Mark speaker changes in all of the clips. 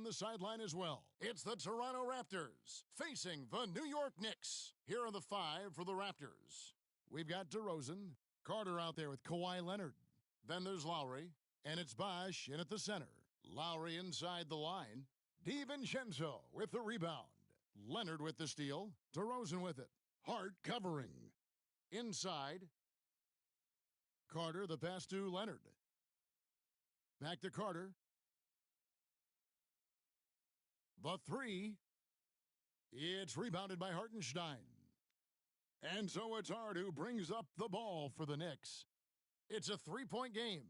Speaker 1: on the sideline as well. It's the Toronto Raptors facing the New York Knicks. Here are the five for the Raptors. We've got DeRozan, Carter out there with Kawhi Leonard. Then there's Lowry, and it's Bosh in at the center. Lowry inside the line. DiVincenzo with the rebound. Leonard with the steal. DeRozan with it. Hart covering. Inside. Carter, the pass to Leonard. Back to Carter. The three. It's rebounded by Hartenstein. And so it's Hart who brings up the ball for the Knicks. It's a three-point game.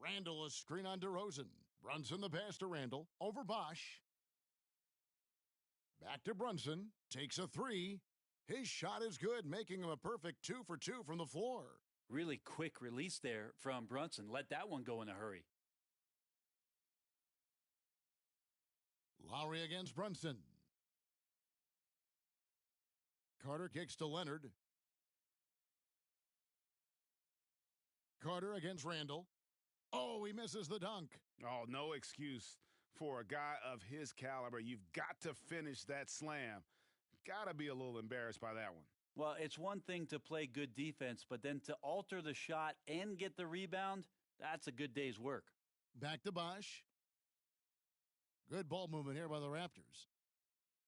Speaker 1: Randall a screen on DeRozan. Brunson the pass to Randall. Over Bosh. Back to Brunson. Takes a three. His shot is good, making him a perfect 2 for 2 from the floor.
Speaker 2: Really quick release there from Brunson. Let that one go in a hurry.
Speaker 1: Lowry against Brunson. Carter kicks to Leonard. Carter against Randall. Oh, he misses the dunk.
Speaker 3: Oh, no excuse for a guy of his caliber. You've got to finish that slam. Got to be a little embarrassed by that one.
Speaker 2: Well, it's one thing to play good defense, but then to alter the shot and get the rebound, that's a good day's work.
Speaker 1: Back to Bosh. Good ball movement here by the Raptors.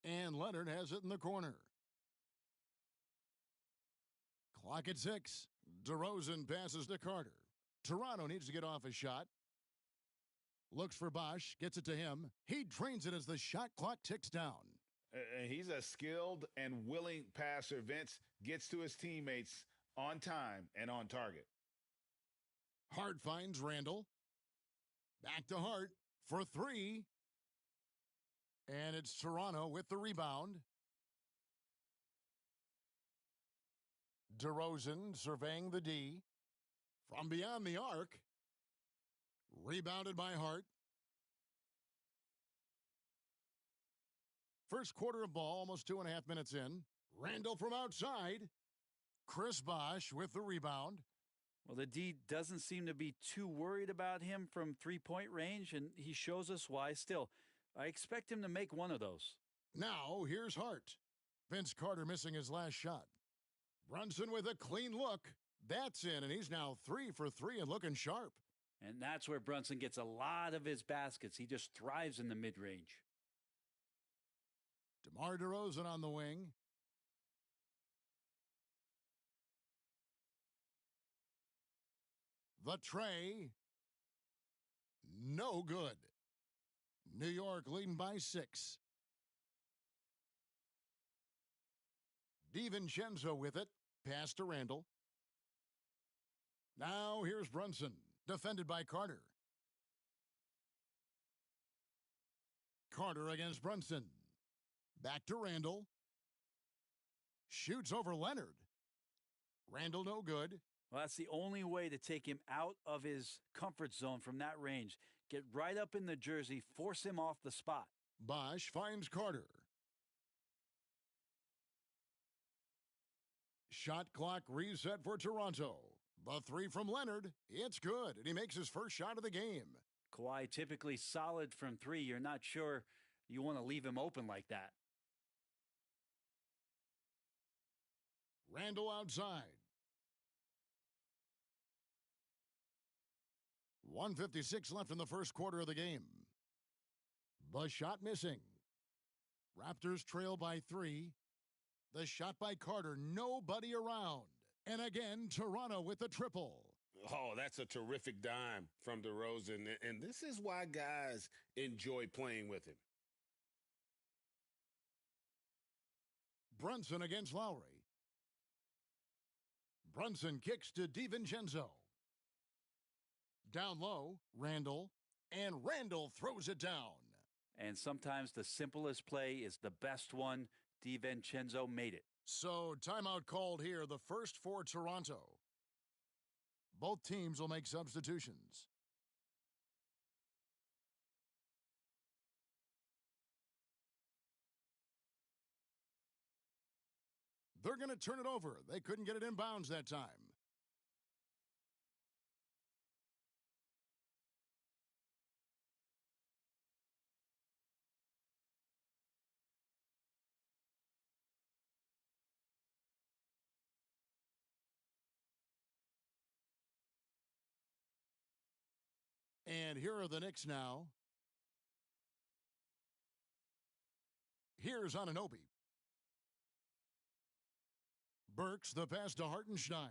Speaker 1: And Leonard has it in the corner. Clock at 6. DeRozan passes to Carter. Toronto needs to get off a shot. Looks for Bosh, gets it to him. He drains it as the shot clock ticks down.
Speaker 3: He's a skilled and willing passer. Vince gets to his teammates on time and on target.
Speaker 1: Hart finds Randall. Back to Hart for three. And it's Toronto with the rebound. DeRozan surveying the D. From beyond the arc. Rebounded by Hart. First quarter of ball, almost 2.5 minutes in. Randall from outside. Chris Bosh with the rebound.
Speaker 2: Well, the D doesn't seem to be too worried about him from three-point range, and he shows us why. Still, I expect him to make one of those.
Speaker 1: Now, here's Hart. Vince Carter missing his last shot. Brunson with a clean look. That's in, and he's now 3 for 3 and looking sharp.
Speaker 2: And that's where Brunson gets a lot of his baskets. He just thrives in the mid-range.
Speaker 1: DeMar DeRozan on the wing. The tray. No good. New York leading by 6. DiVincenzo with it. Pass to Randall. Now here's Brunson. Defended by Carter. Carter against Brunson. Back to Randall. Shoots over Leonard. Randall no good.
Speaker 2: Well, that's the only way to take him out of his comfort zone from that range. Get right up in the jersey, force him off the spot.
Speaker 1: Bosh finds Carter. Shot clock reset for Toronto. The three from Leonard. It's good, and he makes his first shot of the game.
Speaker 2: Kawhi typically solid from three. You're not sure you want to leave him open like that.
Speaker 1: Randall outside. 1:56 left in the first quarter of the game. The shot missing. Raptors trail by 3. The shot by Carter. Nobody around. And again, Toronto with a triple.
Speaker 4: Oh, that's a terrific dime from DeRozan. And this is why guys enjoy playing with him.
Speaker 1: Brunson against Lowry. Brunson kicks to DiVincenzo. Down low, Randall. And Randall throws it down.
Speaker 2: And sometimes the simplest play is the best one. DiVincenzo made it.
Speaker 1: So, timeout called here, the first for Toronto. Both teams will make substitutions. They're going to turn it over. They couldn't get it in bounds that time. And here are the Knicks now. Here's Anunoby. Burks, the pass to Hartenstein.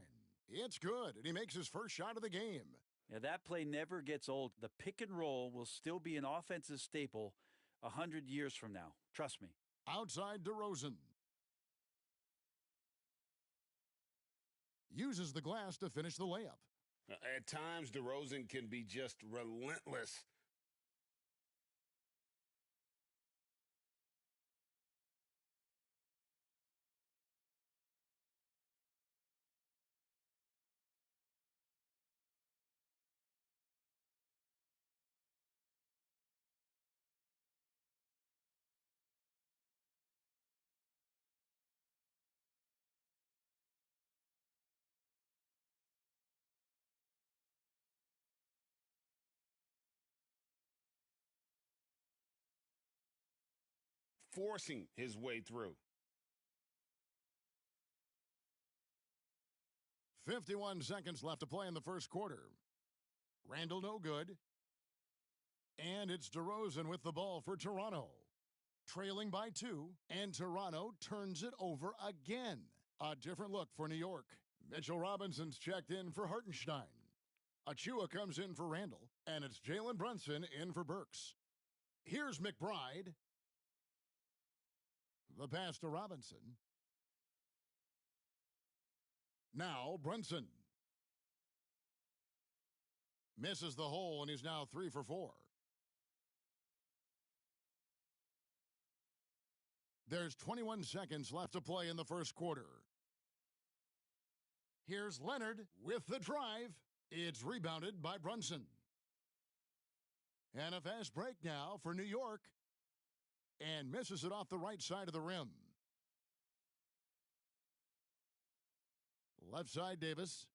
Speaker 1: It's good, and he makes his first shot of the game.
Speaker 2: Yeah, that play never gets old. The pick and roll will still be an offensive staple 100 years from now. Trust me.
Speaker 1: Outside DeRozan. Uses the glass to finish the layup.
Speaker 4: At times, DeRozan can be just relentless. Forcing his way through.
Speaker 1: 51 seconds left to play in the first quarter. Randall no good. And it's DeRozan with the ball for Toronto. Trailing by 2, and Toronto turns it over again. A different look for New York. Mitchell Robinson's checked in for Hartenstein. Achua comes in for Randall, and it's Jalen Brunson in for Burks. Here's McBride. The pass to Robinson. Now Brunson. Misses the hole, and he's now 3 for 4. There's 21 seconds left to play in the first quarter. Here's Leonard with the drive. It's rebounded by Brunson. And a fast break now for New York. And misses it off the right side of the rim. Left side Davis.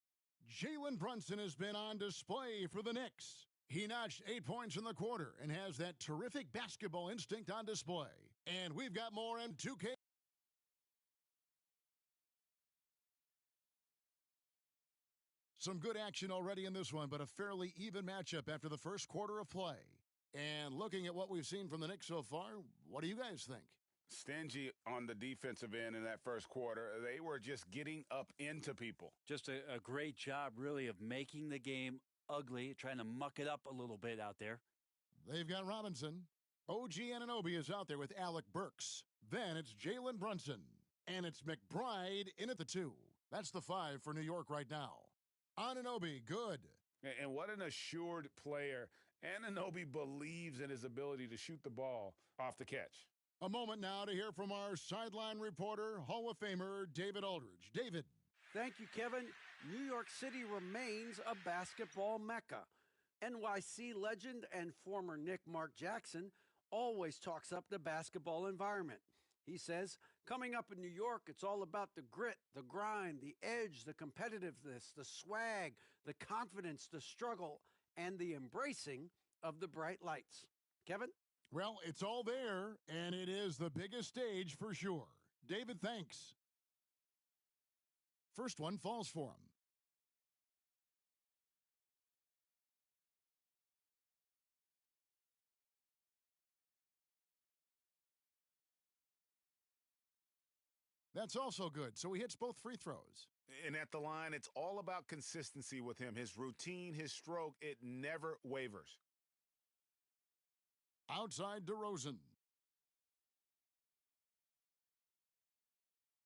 Speaker 1: Jalen Brunson has been on display for the Knicks. He notched 8 points in the quarter and has that terrific basketball instinct on display. And we've got more M2K. Some good action already in this one, but a fairly even matchup after the first quarter of play. And looking at what we've seen from the Knicks so far, what do you guys think?
Speaker 3: Stingy on the defensive end in that first quarter. They were just getting up into people.
Speaker 2: Just a great job, really, of making the game ugly, trying to muck it up a little bit out there.
Speaker 1: They've got Robinson. OG Anunoby is out there with Alec Burks. Then it's Jalen Brunson. And it's McBride in at the 2. That's the 5 for New York right now. Anunoby, good.
Speaker 3: And what an assured player. Anunoby believes in his ability to shoot the ball off the catch.
Speaker 1: A moment now to hear from our sideline reporter, Hall of Famer David Aldridge. David.
Speaker 5: Thank you, Kevin. New York City remains a basketball mecca. NYC legend and former Knick Mark Jackson always talks up the basketball environment. He says, coming up in New York, it's all about the grit, the grind, the edge, the competitiveness, the swag, the confidence, the struggle, and the embracing of the bright lights. Kevin?
Speaker 1: Well, it's all there, and it is the biggest stage for sure. David, thanks. First one falls for him. That's also good, so he hits both free throws.
Speaker 3: And at the line, it's all about consistency with him. His routine, his stroke, it never wavers.
Speaker 1: Outside DeRozan.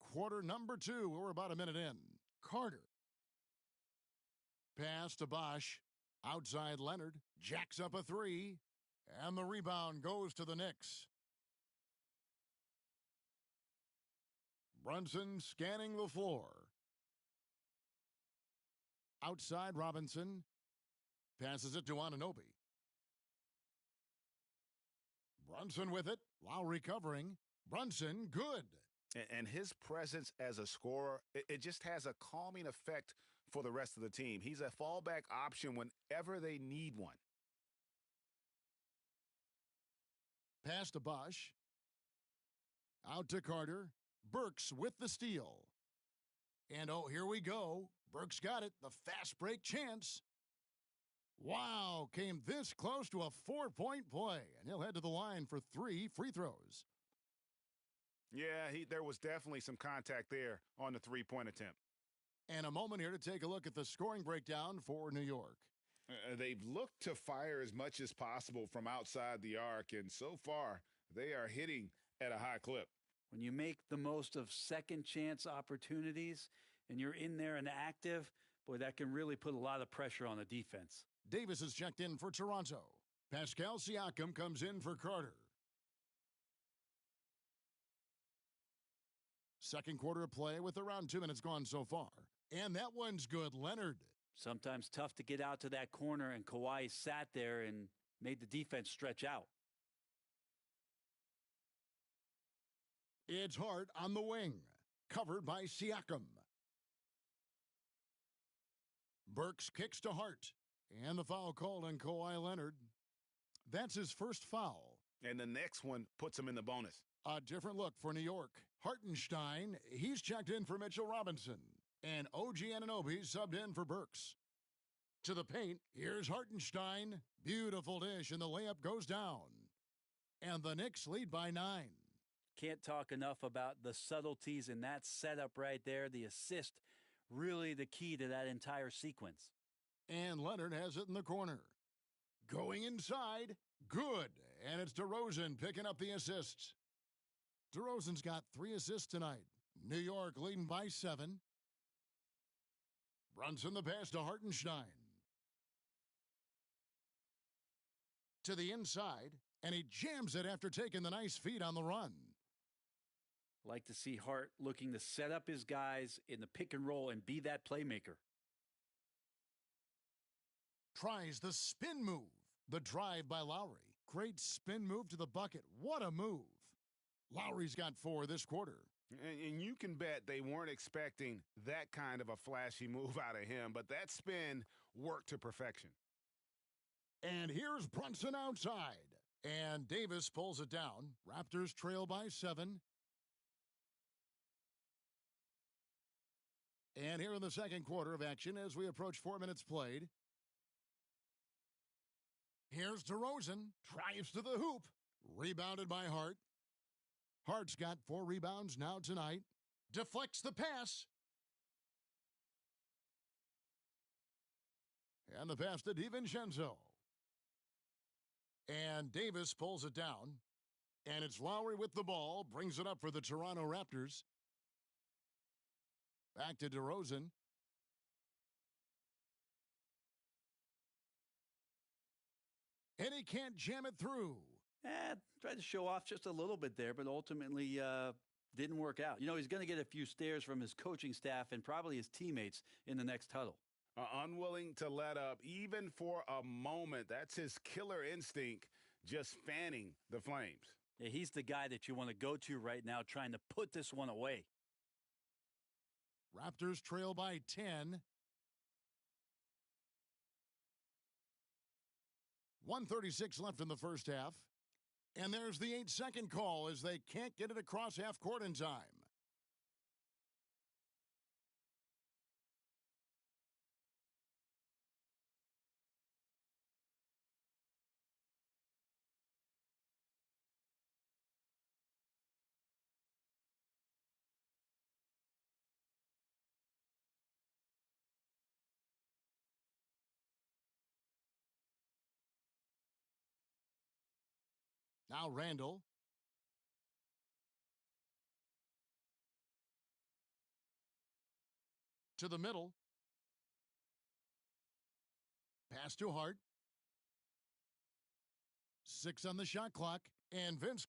Speaker 1: Quarter number 2. We're about a minute in. Carter. Pass to Bosch. Outside Leonard. Jacks up a 3. And the rebound goes to the Knicks. Brunson scanning the floor. Outside Robinson. Passes it to Anunoby. Brunson with it while recovering. Brunson, good.
Speaker 3: And his presence as a scorer, it just has a calming effect for the rest of the team. He's a fallback option whenever they need one.
Speaker 1: Pass to Bosch. Out to Carter. Burks with the steal. And oh, here we go. Burks got it. The fast break chance. Wow, came this close to a 4-point play, and he'll head to the line for 3 free throws.
Speaker 3: Yeah, there was definitely some contact there on the three-point attempt.
Speaker 1: And a moment here to take a look at the scoring breakdown for New York.
Speaker 4: They've looked to fire as much as possible from outside the arc, and so far, they are hitting at a high clip.
Speaker 2: When you make the most of second chance opportunities and you're in there and active, boy, that can really put a lot of pressure on the defense.
Speaker 1: Davis is checked in for Toronto. Pascal Siakam comes in for Carter. Second quarter of play with around 2 minutes gone so far. And that one's good. Leonard.
Speaker 2: Sometimes tough to get out to that corner, and Kawhi sat there and made the defense stretch out.
Speaker 1: It's Hart on the wing, covered by Siakam. Burks kicks to Hart, and the foul called on Kawhi Leonard. That's his first foul.
Speaker 3: And the next one puts him in the bonus.
Speaker 1: A different look for New York. Hartenstein, he's checked in for Mitchell Robinson. And OG Anunoby subbed in for Burks. To the paint, here's Hartenstein. Beautiful dish, and the layup goes down. And the Knicks lead by 9.
Speaker 2: Can't talk enough about the subtleties in that setup right there. The assist, really the key to that entire sequence.
Speaker 1: And Leonard has it in the corner. Going inside, good. And it's DeRozan picking up the assists. DeRozan's got 3 assists tonight. New York leading by 7. Brunson the pass to Hartenstein. To the inside, and he jams it after taking the nice feed on the run.
Speaker 2: Like to see Hart looking to set up his guys in the pick and roll and be that playmaker.
Speaker 1: Tries the spin move. The drive by Lowry. Great spin move to the bucket. What a move. Lowry's got 4 this quarter.
Speaker 3: And you can bet they weren't expecting that kind of a flashy move out of him, but that spin worked to perfection.
Speaker 1: And here's Brunson outside. And Davis pulls it down. Raptors trail by 7. And here in the second quarter of action as we approach 4 minutes played. Here's DeRozan. Drives to the hoop. Rebounded by Hart. Hart's got 4 rebounds now tonight. Deflects the pass. And the pass to DiVincenzo. And Davis pulls it down. And it's Lowry with the ball. Brings it up for the Toronto Raptors. Back to DeRozan. And he can't jam it through.
Speaker 2: Tried to show off just a little bit there, but ultimately didn't work out. You know, he's going to get a few stares from his coaching staff and probably his teammates in the next huddle.
Speaker 3: Unwilling to let up, even for a moment. That's his killer instinct, just fanning the flames.
Speaker 2: Yeah, he's the guy that you want to go to right now, trying to put this one away.
Speaker 1: Raptors trail by 10. 1:36 left in the first half. And there's the 8-second call as they can't get it across half court in time. Now Randall. To the middle. Pass to Hart. 6 on the shot clock. And Vince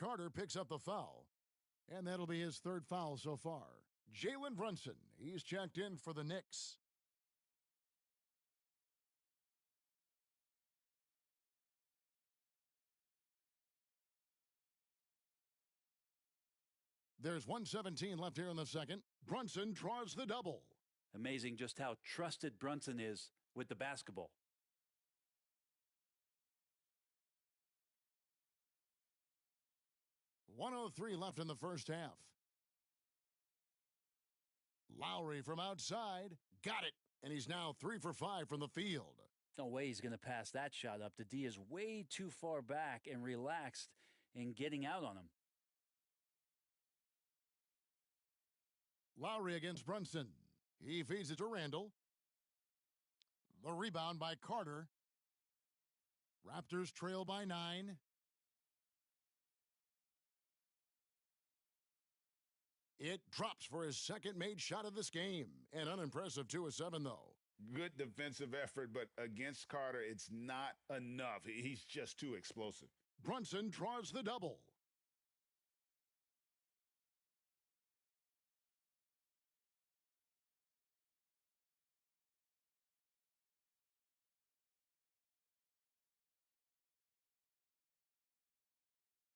Speaker 1: Carter picks up the foul. And that'll be his third foul so far. Jalen Brunson, he's checked in for the Knicks. There's 1:17 left here in the second. Brunson draws the double.
Speaker 2: Amazing just how trusted Brunson is with the basketball.
Speaker 1: .103 left in the first half. Lowry from outside. Got it. And he's now 3 for 5 from the field.
Speaker 2: No way he's going to pass that shot up. The D is way too far back and relaxed in getting out on him.
Speaker 1: Lowry against Brunson. He feeds it to Randall. The rebound by Carter. Raptors trail by 9. It drops for his second made shot of this game. An unimpressive 2 of 7, though.
Speaker 4: Good defensive effort, but against Carter, it's not enough. He's just too explosive.
Speaker 1: Brunson draws the double.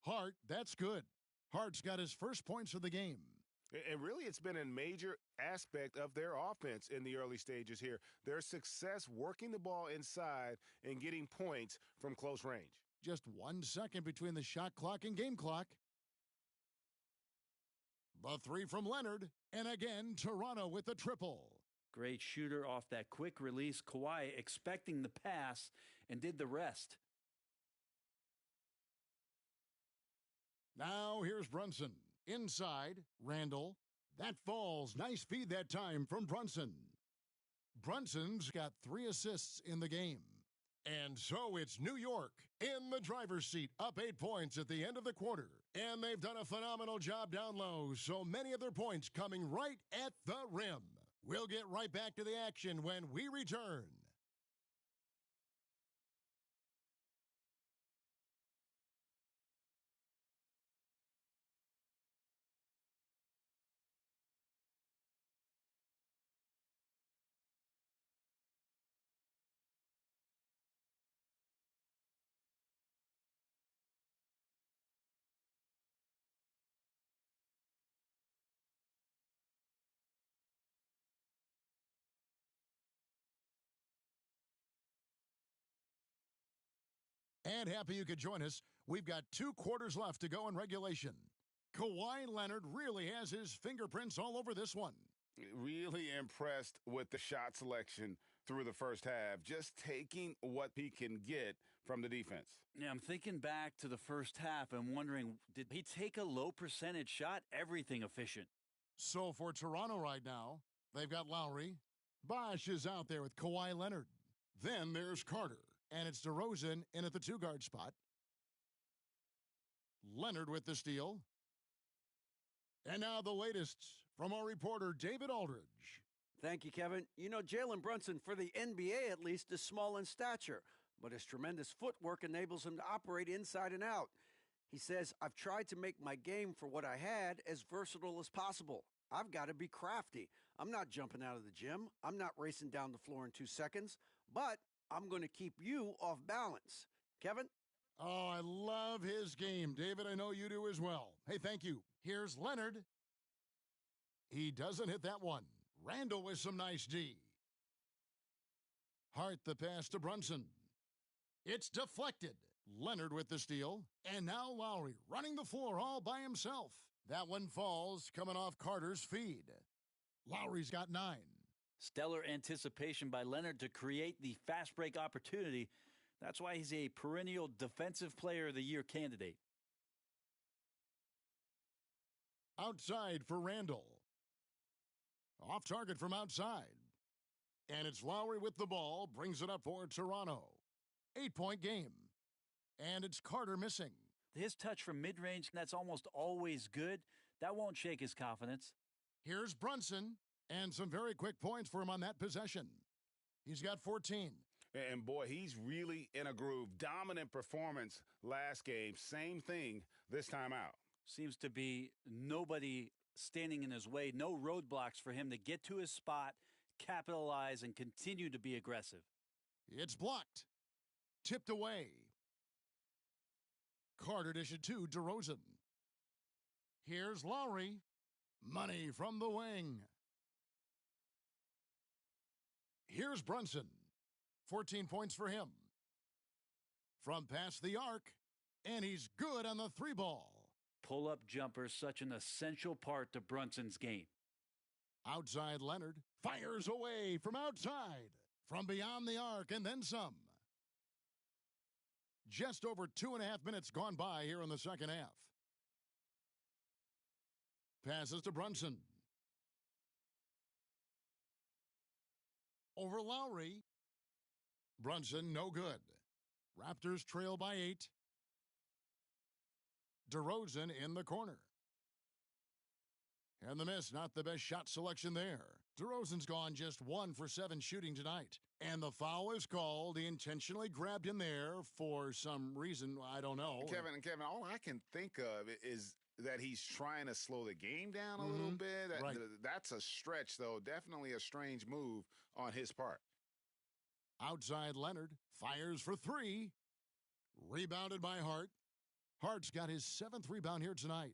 Speaker 1: Hart, that's good. Hart's got his first points of the game.
Speaker 3: And really, it's been a major aspect of their offense in the early stages here. Their success working the ball inside and getting points from close range.
Speaker 1: Just 1 second between the shot clock and game clock. The 3 from Leonard. And again, Toronto with the triple.
Speaker 2: Great shooter off that quick release. Kawhi expecting the pass and did the rest.
Speaker 1: Now here's Brunson. Inside, Randall. That falls. Nice feed that time from Brunson. Brunson's got 3 assists in the game. And so it's New York in the driver's seat, up 8 points at the end of the quarter. And they've done a phenomenal job down low, so many of their points coming right at the rim. We'll get right back to the action when we return. And happy you could join us. We've got 2 quarters left to go in regulation. Kawhi Leonard really has his fingerprints all over this one.
Speaker 3: Really impressed with the shot selection through the first half, just taking what he can get from the defense.
Speaker 2: Yeah, I'm thinking back to the first half and wondering, did he take a low percentage shot? Everything efficient.
Speaker 1: So for Toronto right now, they've got Lowry. Bosh is out there with Kawhi Leonard. Then there's Carter. And it's DeRozan in at the 2-guard spot. Leonard with the steal. And now the latest from our reporter, David Aldridge.
Speaker 5: Thank you, Kevin. You know, Jalen Brunson, for the NBA at least, is small in stature, but his tremendous footwork enables him to operate inside and out. He says, I've tried to make my game for what I had as versatile as possible. I've got to be crafty. I'm not jumping out of the gym. I'm not racing down the floor in 2 seconds, but I'm going to keep you off balance. Kevin?
Speaker 1: Oh, I love his game. David, I know you do as well. Hey, thank you. Here's Leonard. He doesn't hit that one. Randall with some nice D. Hart the pass to Brunson. It's deflected. Leonard with the steal. And now Lowry running the floor all by himself. That one falls, coming off Carter's feed. Lowry's got 9.
Speaker 2: Stellar anticipation by Leonard to create the fast break opportunity. That's why he's a perennial Defensive Player of the Year candidate.
Speaker 1: Outside for Randall. Off target from outside. And it's Lowry with the ball, brings it up for Toronto. 8-point game. And it's Carter missing.
Speaker 2: His touch from mid-range, that's almost always good. That won't shake his confidence.
Speaker 1: Here's Brunson. And some very quick points for him on that possession. He's got 14.
Speaker 3: And boy, he's really in a groove. Dominant performance last game. Same thing
Speaker 4: this time out.
Speaker 2: Seems to be nobody standing in his way, no roadblocks for him to get to his spot, capitalize, and continue to be aggressive.
Speaker 1: It's blocked. Tipped away. Carter dishes to DeRozan. Here's Lowry. Money from the wing. Here's Brunson. 14 points for him. From past the arc, and he's good on the three ball.
Speaker 2: Pull-up jumper, such an essential part to Brunson's game.
Speaker 1: Outside Leonard fires away from outside, from beyond the arc, and then some. Just over 2.5 minutes gone by here in the second half. Passes to Brunson. Over Lowry. Brunson, no good. Raptors trail by 8. DeRozan in the corner. And the miss, not the best shot selection there. DeRozan's gone just 1 for 7 shooting tonight. And the foul is called. He intentionally grabbed him there for some reason. I don't know.
Speaker 4: Kevin, all I can think of is that he's trying to slow the game down a little bit.
Speaker 1: Right.
Speaker 4: That's a stretch, though. Definitely a strange move on his part.
Speaker 1: Outside Leonard fires for 3. Rebounded by Hart. Hart's got his 7th rebound here tonight.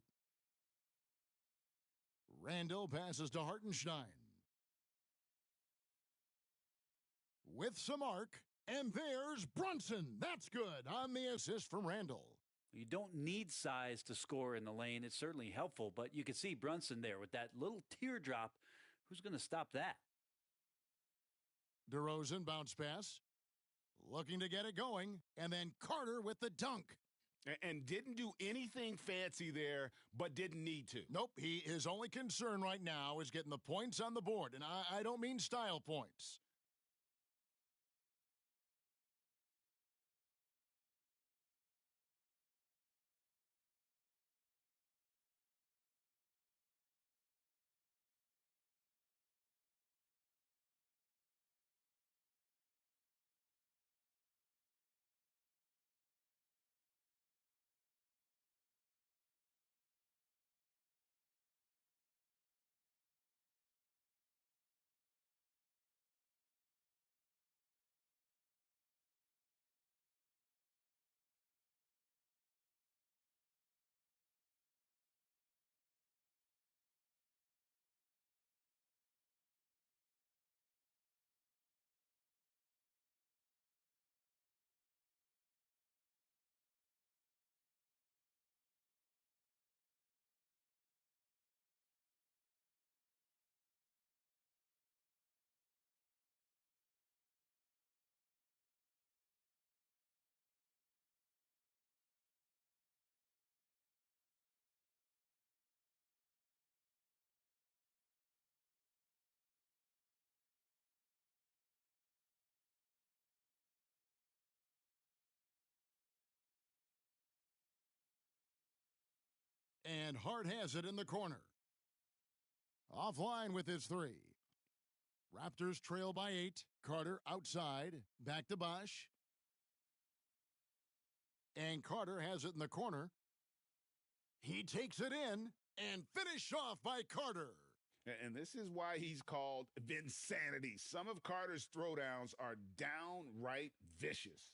Speaker 1: Randall passes to Hartenstein. With some arc, and there's Brunson. That's good on the assist from Randall.
Speaker 2: You don't need size to score in the lane. It's certainly helpful, but you can see Brunson there with that little teardrop. Who's going to stop that?
Speaker 1: DeRozan bounce pass. Looking to get it going, and then Carter with the dunk.
Speaker 3: And didn't do anything fancy there, but didn't need to.
Speaker 1: Nope, his only concern right now is getting the points on the board, and I don't mean style points. And Hart has it in the corner. Offline with his 3. Raptors trail by 8. Carter outside. Back to Bosh. And Carter has it in the corner. He takes it in and finished off by Carter.
Speaker 4: And this is why he's called Vinsanity. Some of Carter's throwdowns are downright vicious.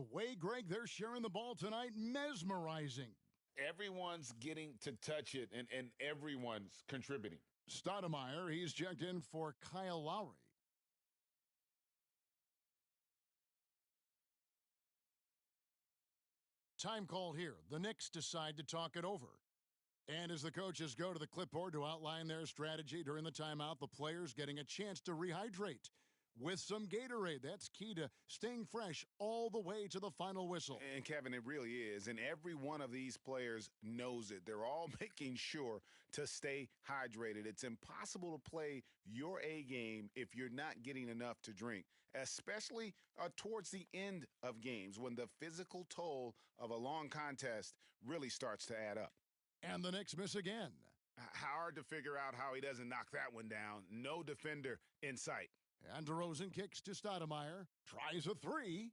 Speaker 1: The way, Greg, they're sharing the ball tonight, mesmerizing.
Speaker 4: Everyone's getting to touch it, and everyone's contributing.
Speaker 1: Stoudemire, he's checked in for Kyle Lowry. Time called here. The Knicks decide to talk it over. And as the coaches go to the clipboard to outline their strategy during the timeout, the players getting a chance to rehydrate with some Gatorade. That's key to staying fresh all the way to the final whistle.
Speaker 4: And, Kevin, it really is. And every one of these players knows it. They're all making sure to stay hydrated. It's impossible to play your A game if you're not getting enough to drink, especially towards the end of games when the physical toll of a long contest really starts to add up.
Speaker 1: And the Knicks miss again.
Speaker 3: Hard to figure out how he doesn't knock that one down. No defender in sight.
Speaker 1: And DeRozan kicks to Stoudemire, tries a three,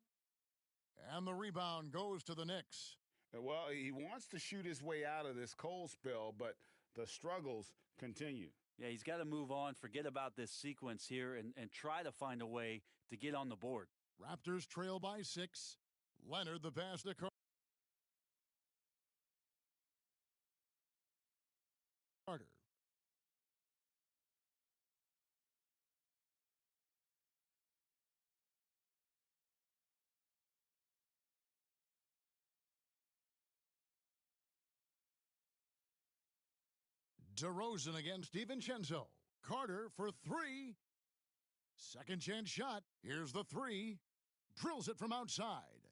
Speaker 1: and the rebound goes to the Knicks.
Speaker 4: Well, he wants to shoot his way out of this cold spell, but the struggles continue.
Speaker 2: Yeah, he's got to move on, forget about this sequence here, and try to find a way to get on the board.
Speaker 1: Raptors trail by 6. Leonard the pass to Carter. DeRozan against DiVincenzo. Carter for 3. Second chance shot. Here's the 3. Drills it from outside.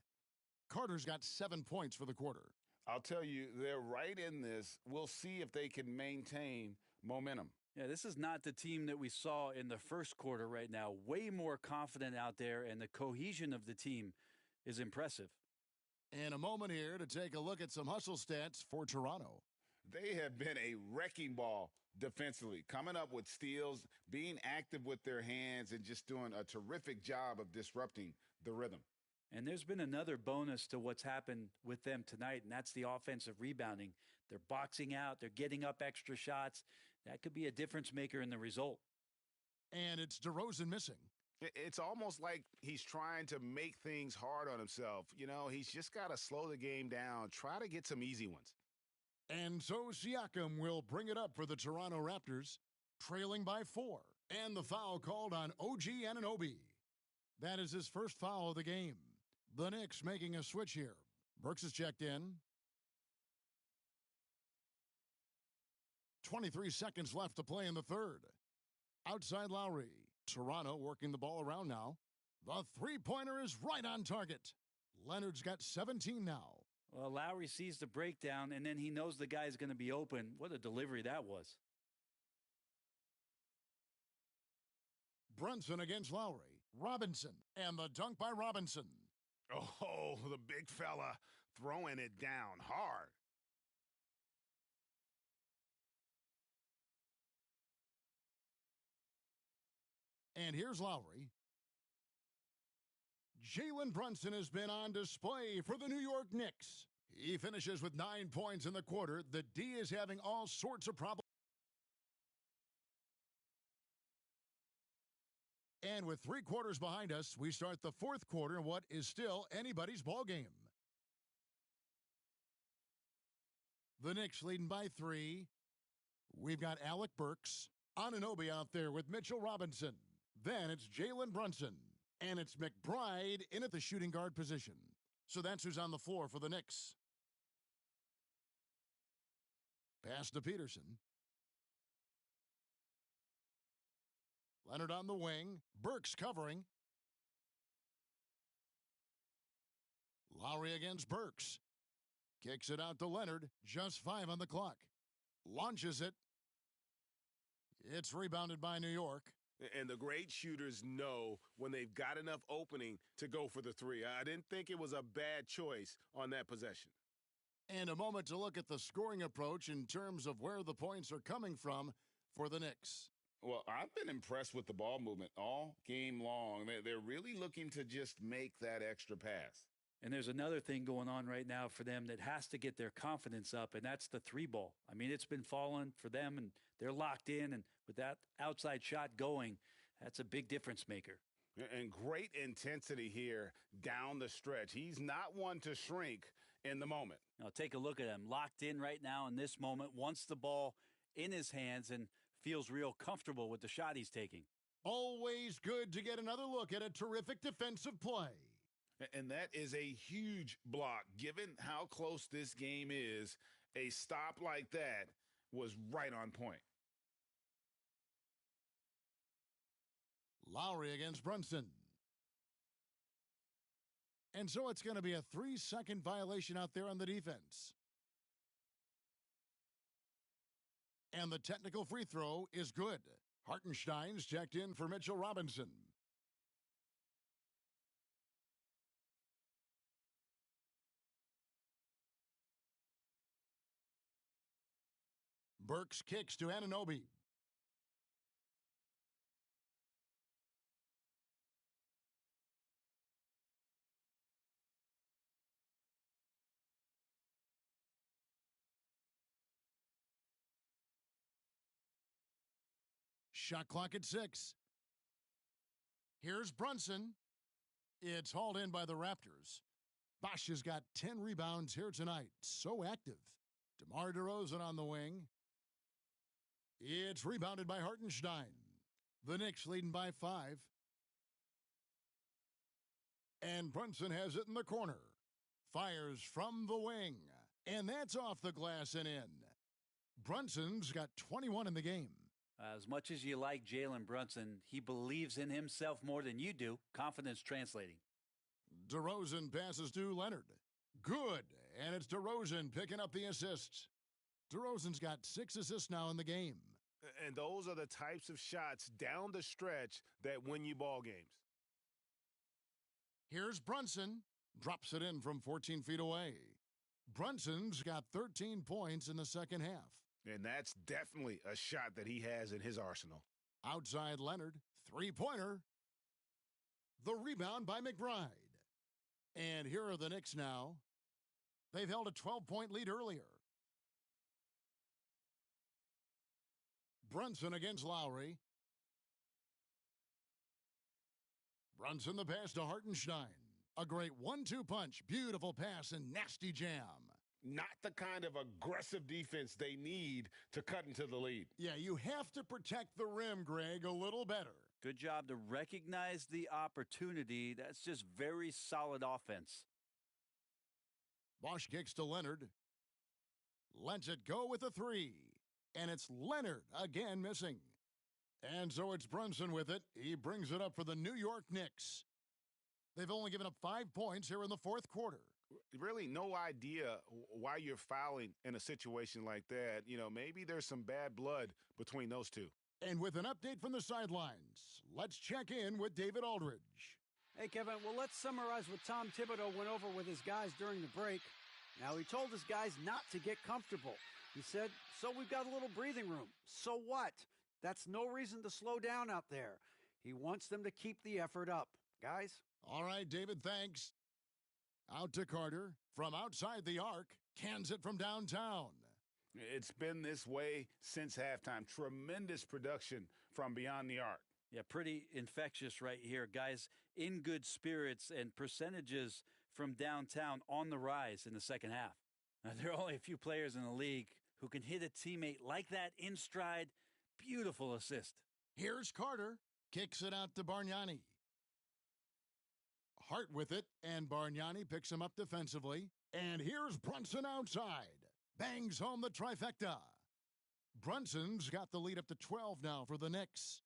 Speaker 1: Carter's got 7 points for the quarter.
Speaker 4: I'll tell you, they're right in this. We'll see if they can maintain momentum.
Speaker 2: Yeah, this is not the team that we saw in the first quarter right now. Way more confident out there, and the cohesion of the team is impressive.
Speaker 1: In a moment here to take a look at some hustle stats for Toronto.
Speaker 4: They have been a wrecking ball defensively, coming up with steals, being active with their hands, and just doing a terrific job of disrupting the rhythm.
Speaker 2: And there's been another bonus to what's happened with them tonight, and that's the offensive rebounding. They're boxing out. They're getting up extra shots. That could be a difference maker in the result.
Speaker 1: And it's DeRozan missing.
Speaker 3: It's almost like he's trying to make things hard on himself. You know, he's just got to slow the game down, try to get some easy ones.
Speaker 1: And so Siakam will bring it up for the Toronto Raptors, trailing by 4. And the foul called on OG Anunoby. That is his first foul of the game. The Knicks making a switch here. Burks is checked in. 23 seconds left to play in the third. Outside Lowry. Toronto working the ball around now. The three-pointer is right on target. Leonard's got 17 now.
Speaker 2: Well, Lowry sees the breakdown, and then he knows the guy's going to be open. What a delivery that was.
Speaker 1: Brunson against Lowry. Robinson. And the dunk by Robinson.
Speaker 3: Oh, the big fella throwing it down hard.
Speaker 1: And here's Lowry. Jalen Brunson has been on display for the New York Knicks. He finishes with 9 points in the quarter. The D is having all sorts of problems. And with 3 quarters behind us, we start the fourth quarter in what is still anybody's ball game. The Knicks leading by 3. We've got Alec Burks, Anunoby out there with Mitchell Robinson. Then it's Jalen Brunson. And it's McBride in at the shooting guard position. So that's who's on the floor for the Knicks. Pass to Peterson. Leonard on the wing. Burks covering. Lowry against Burks. Kicks it out to Leonard. Just 5 on the clock. Launches it. It's rebounded by New York.
Speaker 3: And the great shooters know when they've got enough opening to go for the 3. I didn't think it was a bad choice on that possession.
Speaker 1: And a moment to look at the scoring approach in terms of where the points are coming from for the Knicks.
Speaker 4: Well, I've been impressed with the ball movement all game long. They're really looking to just make that extra pass.
Speaker 2: And there's another thing going on right now for them that has to get their confidence up, and that's the 3 ball. I mean, it's been falling for them, and they're locked in, and with that outside shot going, that's a big difference maker.
Speaker 3: And great intensity here down the stretch. He's not one to shrink in the moment.
Speaker 2: Now take a look at him, locked in right now in this moment, wants the ball in his hands and feels real comfortable with the shot he's taking.
Speaker 1: Always good to get another look at a terrific defensive play.
Speaker 4: And that is a huge block. Given how close this game is, a stop like that was right on point.
Speaker 1: Lowry against Brunson. And so it's going to be a 3-second violation out there on the defense. And the technical free throw is good. Hartenstein's checked in for Mitchell Robinson. Burks kicks to Anunoby. Shot clock at 6. Here's Brunson. It's hauled in by the Raptors. Bosch has got 10 rebounds here tonight. So active. DeMar DeRozan on the wing. It's rebounded by Hartenstein. The Knicks leading by 5. And Brunson has it in the corner. Fires from the wing. And that's off the glass and in. Brunson's got 21 in the game.
Speaker 2: As much as you like Jalen Brunson, he believes in himself more than you do. Confidence translating.
Speaker 1: DeRozan passes to Leonard. Good. And it's DeRozan picking up the assists. DeRozan's got 6 assists now in the game.
Speaker 3: And those are the types of shots down the stretch that win you ball games.
Speaker 1: Here's Brunson. Drops it in from 14 feet away. Brunson's got 13 points in the second half.
Speaker 3: And that's definitely a shot that he has in his arsenal.
Speaker 1: Outside Leonard, three-pointer. The rebound by McBride. And here are the Knicks now. They've held a 12-point lead earlier. Brunson against Lowry. Brunson the pass to Hartenstein. A great 1-2 punch. Beautiful pass and nasty jam.
Speaker 3: Not the kind of aggressive defense they need to cut into the lead.
Speaker 1: Yeah, you have to protect the rim, Greg, a little better.
Speaker 2: Good job to recognize the opportunity. That's just very solid offense.
Speaker 1: Bosch kicks to Leonard. Lets it go with a 3. And it's Leonard again missing. And so it's Brunson with it. He brings it up for the New York Knicks. They've only given up 5 points here in the fourth quarter.
Speaker 3: Really no idea why you're fouling in a situation like that. You know, maybe there's some bad blood between those two.
Speaker 1: And with an update from the sidelines, let's check in with David Aldridge.
Speaker 5: Hey, Kevin, well, let's summarize what Tom Thibodeau went over with his guys during the break. Now, he told his guys not to get comfortable. He said, so we've got a little breathing room. So what? That's no reason to slow down out there. He wants them to keep the effort up. Guys?
Speaker 1: All right, David, thanks. Out to Carter. From outside the arc, cans it from downtown.
Speaker 3: It's been this way since halftime. Tremendous production from beyond the arc.
Speaker 2: Yeah, pretty infectious right here. Guys in good spirits and percentages from downtown on the rise in the second half. Now, there are only a few players in the league who can hit a teammate like that in stride. Beautiful assist.
Speaker 1: Here's Carter. Kicks it out to Bargnani. Hart with it, and Bargnani picks him up defensively. And here's Brunson outside. Bangs home the trifecta. Brunson's got the lead up to 12 now for the Knicks.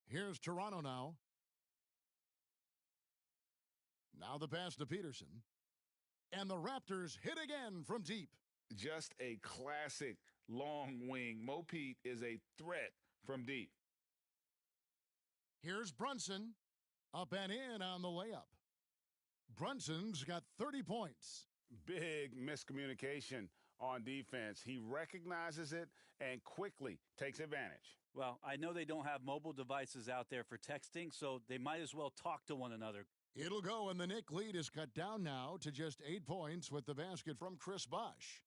Speaker 1: Here's Toronto now. Now the pass to Peterson. And the Raptors hit again from deep.
Speaker 3: Just a classic long wing. Mo Pete is a threat from deep.
Speaker 1: Here's Brunson. Up and in on the layup. Brunson's got 30 points.
Speaker 3: Big miscommunication on defense. He recognizes it and quickly takes advantage.
Speaker 2: Well, I know they don't have mobile devices out there for texting, so they might as well talk to one another.
Speaker 1: It'll go, and the Knick lead is cut down now to just 8 points with the basket from Chris Bosh.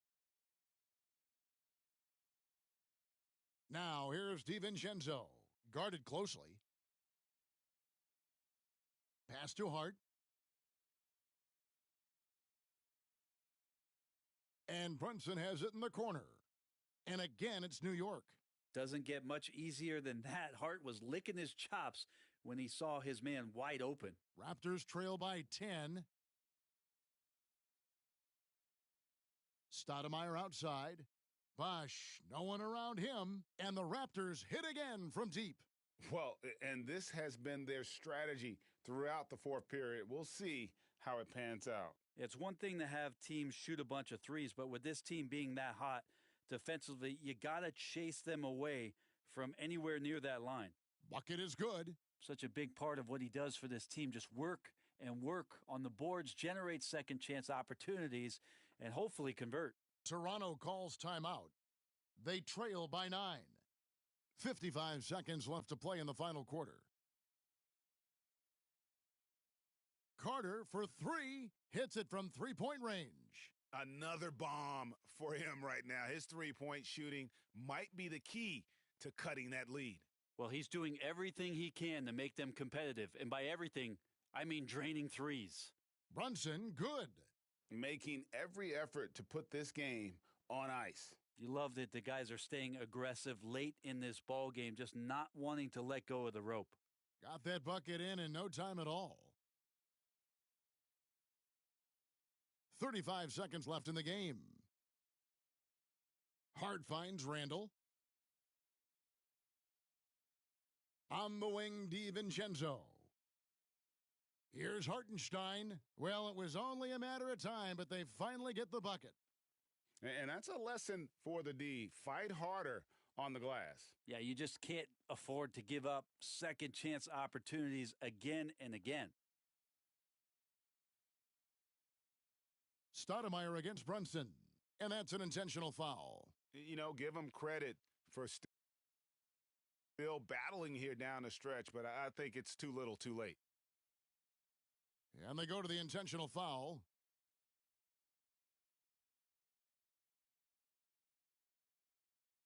Speaker 1: Now, here's DiVincenzo, guarded closely. Pass to Hart. And Brunson has it in the corner. And again, it's New York.
Speaker 2: Doesn't get much easier than that. Hart was licking his chops when he saw his man wide open.
Speaker 1: Raptors trail by 10. Stoudemire outside. Bosh, no one around him. And the Raptors hit again from deep.
Speaker 4: Well, and this has been their strategy throughout the fourth period. We'll see how it pans out.
Speaker 2: It's one thing to have teams shoot a bunch of threes, but with this team being that hot defensively, you got to chase them away from anywhere near that line.
Speaker 1: Bucket is good.
Speaker 2: Such a big part of what he does for this team, just work and work on the boards, generate second chance opportunities, and hopefully convert.
Speaker 1: Toronto calls timeout. They trail by 9. 55 seconds left to play in the final quarter. Carter for 3, hits it from three-point range.
Speaker 4: Another bomb for him right now. His three-point shooting might be the key to cutting that lead.
Speaker 2: Well, he's doing everything he can to make them competitive. And by everything, I mean draining threes.
Speaker 1: Brunson, good.
Speaker 4: Making every effort to put this game on ice.
Speaker 2: You love that the guys are staying aggressive late in this ball game, just not wanting to let go of the rope.
Speaker 1: Got that bucket in no time at all. 35 seconds left in the game. Hart finds Randall. On the wing, DiVincenzo. Here's Hartenstein. Well, it was only a matter of time, but they finally get the bucket.
Speaker 4: And that's a lesson for the D. Fight harder on the glass.
Speaker 2: Yeah, you just can't afford to give up second chance opportunities again and again.
Speaker 1: Stoudemire against Brunson, and that's an intentional foul.
Speaker 4: You know, give him credit for still battling here down the stretch, but I think it's too little too late.
Speaker 1: And they go to the intentional foul.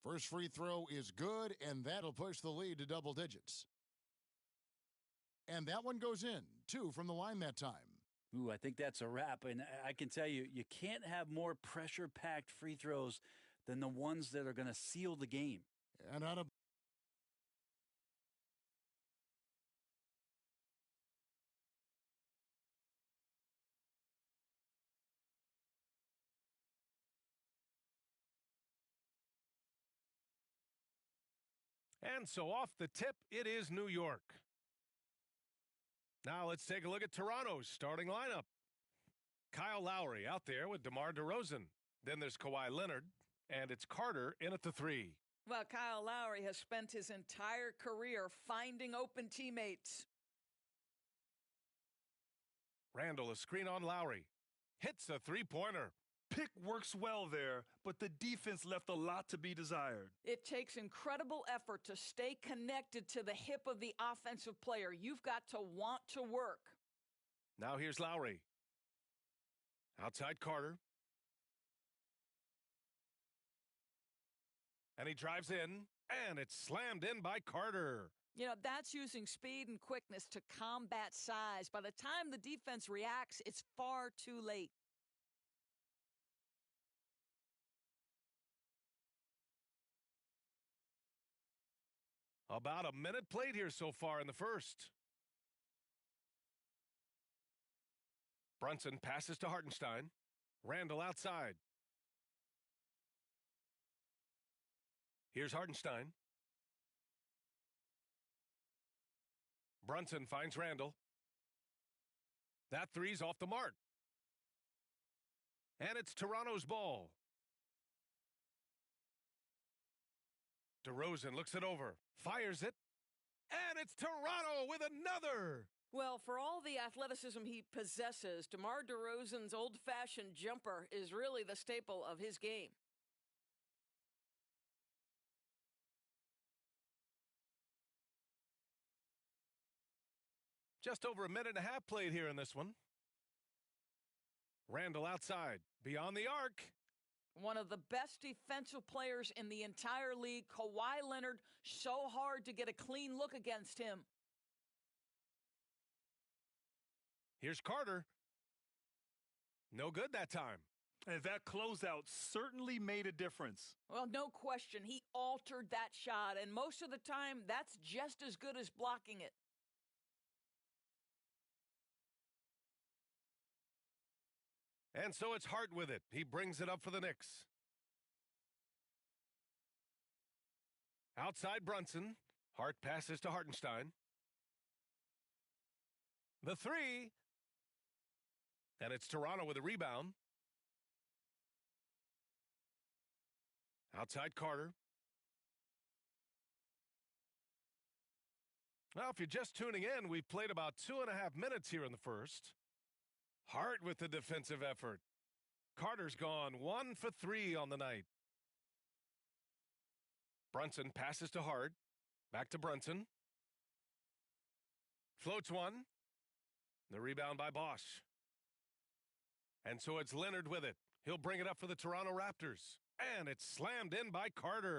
Speaker 1: First free throw is good, and that'll push the lead to double digits. And that one goes in, 2 from the line that time.
Speaker 2: Ooh, I think that's a wrap. And I can tell you, you can't have more pressure-packed free throws than the ones that are going to seal the game.
Speaker 1: And out of
Speaker 6: And so off the tip, it is New York. Now let's take a look at Toronto's starting lineup. Kyle Lowry out there with DeMar DeRozan. Then there's Kawhi Leonard, and it's Carter in at the 3.
Speaker 7: Well, Kyle Lowry has spent his entire career finding open teammates.
Speaker 6: Randall, a screen on Lowry. Hits a three-pointer.
Speaker 8: Pick works well there, but the defense left a lot to be desired.
Speaker 7: It takes incredible effort to stay connected to the hip of the offensive player. You've got to want to work.
Speaker 6: Now here's Lowry. Outside Carter. And he drives in, and it's slammed in by Carter.
Speaker 7: You know, that's using speed and quickness to combat size. By the time the defense reacts, it's far too late.
Speaker 6: About a minute played here so far in the first. Brunson passes to Hartenstein. Randall outside. Here's Hartenstein. Brunson finds Randall. That three's off the mark. And it's Toronto's ball. DeRozan looks it over, fires it, and it's Toronto with another.
Speaker 7: Well, for all the athleticism he possesses, DeMar DeRozan's old-fashioned jumper is really the staple of his game.
Speaker 6: Just over a minute and a half played here in this one. Randall outside, beyond the arc.
Speaker 7: One of the best defensive players in the entire league, Kawhi Leonard, so hard to get a clean look against him.
Speaker 6: Here's Carter. No good that time.
Speaker 8: And that closeout certainly made a difference.
Speaker 7: Well, no question. He altered that shot, and most of the time, that's just as good as blocking it.
Speaker 6: And so it's Hart with it. He brings it up for the Knicks. Outside Brunson. Hart passes to Hartenstein. The three. And it's Toronto with a rebound. Outside Carter. Well, if you're just tuning in, we've played about 2.5 minutes here in the first. Hart with the defensive effort. Carter's gone 1 for 3 on the night. Brunson passes to Hart. Back to Brunson. Floats one. The rebound by Bosch. And so it's Leonard with it. He'll bring it up for the Toronto Raptors. And it's slammed in by Carter.